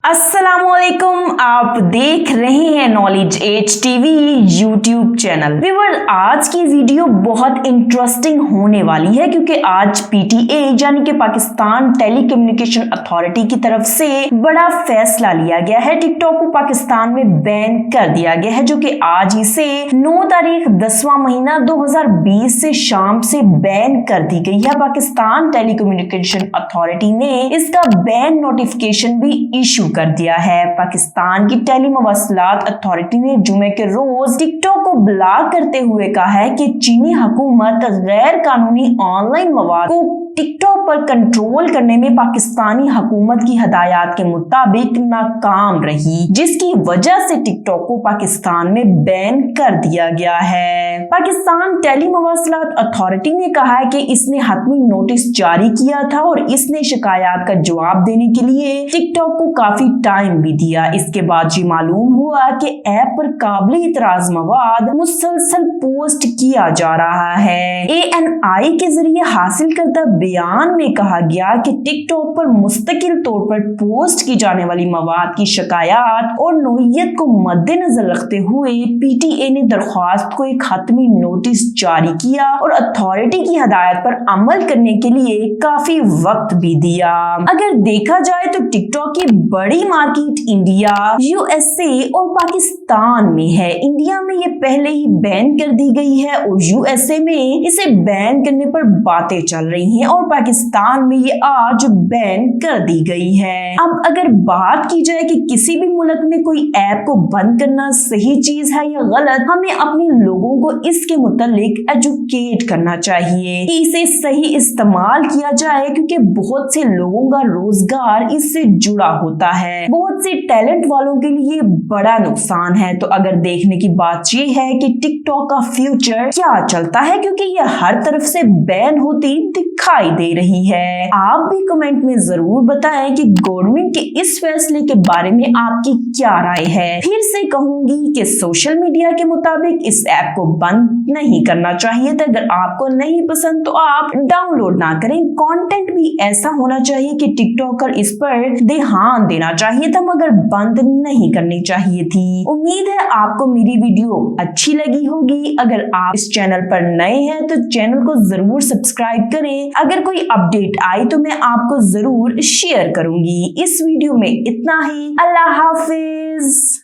अस्सलामुअलैकुम, आप देख रहे हैं Knowledge Age TV YouTube channel. Viewer, आज की वीडियो बहुत इंटरेस्टिंग होने वाली है क्योंकि आज पीटीए यानी कि पाकिस्तान टेलीकम्युनिकेशन अथॉरिटी की तरफ से बड़ा फैसला लिया गया है। टिकटॉक को पाकिस्तान में बैन कर दिया गया है, जो कि आज ही से 9 तारीख 10वां महीना 2020 से शाम से बैन कर दी गई है। पाकिस्तान टेलीकम्युनिकेशन अथॉरिटी ने इसका बैन नोटिफिकेशन भी इशू कर दिया है। पाकिस्तान की टेलीमवासलात अथॉरिटी ने जुमे के रोज टिकटॉक को ब्लॉक करते हुए कहा है कि चीनी हुकूमत गैर कानूनी ऑनलाइन मवाद को टिकटॉक पर कंट्रोल करने में पाकिस्तानी हुकूमत की हदायत के मुताबिक नाकाम रही, जिसकी वजह से टिकटॉक को पाकिस्तान में बैन कर दिया गया है। पाकिस्तान टेलीमवासलात अथॉरिटी ने कहा है कि इसने हतमी नोटिस जारी किया था और इसने शिकायत का जवाब देने के लिए टिकटॉक को काफी टाइम भी दिया। इसके बाद ये मालूम हुआ कि ऐप पर काबिल इतराज मवाद मुसलसल पोस्ट किया जा रहा है। ANI के जरिए हासिल करदा बयान में कहा गया कि टिकटॉक पर मुस्तकिल तौर पर पोस्ट की जाने वाली मवाद की शिकायत और नोयत को मद्देनजर रखते हुए PTA ने दरख्वास्त को एक हतमी नोटिस जारी किया और अथॉरिटी की हदायत पर अमल करने के लिए काफी वक्त भी दिया। अगर देखा जाए तो टिकटॉक की बड़ी मार्केट इंडिया, USA और पाकिस्तान में है। इंडिया में ये पहले ही बैन कर दी गई है और USA में इसे बैन करने पर बातें चल रही हैं और पाकिस्तान में ये आज बैन कर दी गई है। अब अगर बात की जाए कि किसी भी मुल्क में कोई ऐप को बंद करना सही चीज है या गलत, हमें अपने लोगों को इसके मुतालिक एजुकेट करना चाहिए कि इसे सही इस्तेमाल किया जाए, क्योंकि बहुत से लोगों का रोजगार इससे जुड़ा होता है। बहुत से टैलेंट वालों के लिए बड़ा नुकसान है। तो अगर देखने की बात ये है कि टिकटॉक का फ्यूचर क्या चलता है, क्योंकि ये हर तरफ से बैन होती दिखाई दे रही है। आप भी कमेंट में जरूर बताएं कि गवर्नमेंट के इस फैसले के बारे में आपकी क्या राय है। फिर से कहूंगी कि सोशल मीडिया के मुताबिक इस ऐप को बंद नहीं करना चाहिए था। अगर आपको नहीं पसंद तो आप डाउनलोड ना करें। कंटेंट भी ऐसा होना चाहिए कि टिकटॉकर इस पर ध्यान देना चाहिए था, मगर बंद नहीं करनी चाहिए थी। उम्मीद है आपको मेरी वीडियो अच्छी लगी होगी। अगर आप इस चैनल पर नए हैं तो चैनल को जरूर सब्सक्राइब करें। अगर कोई अपडेट आई तो मैं आपको जरूर शेयर करूंगी। इस वीडियो में इतना ही। अल्लाह हाफिज।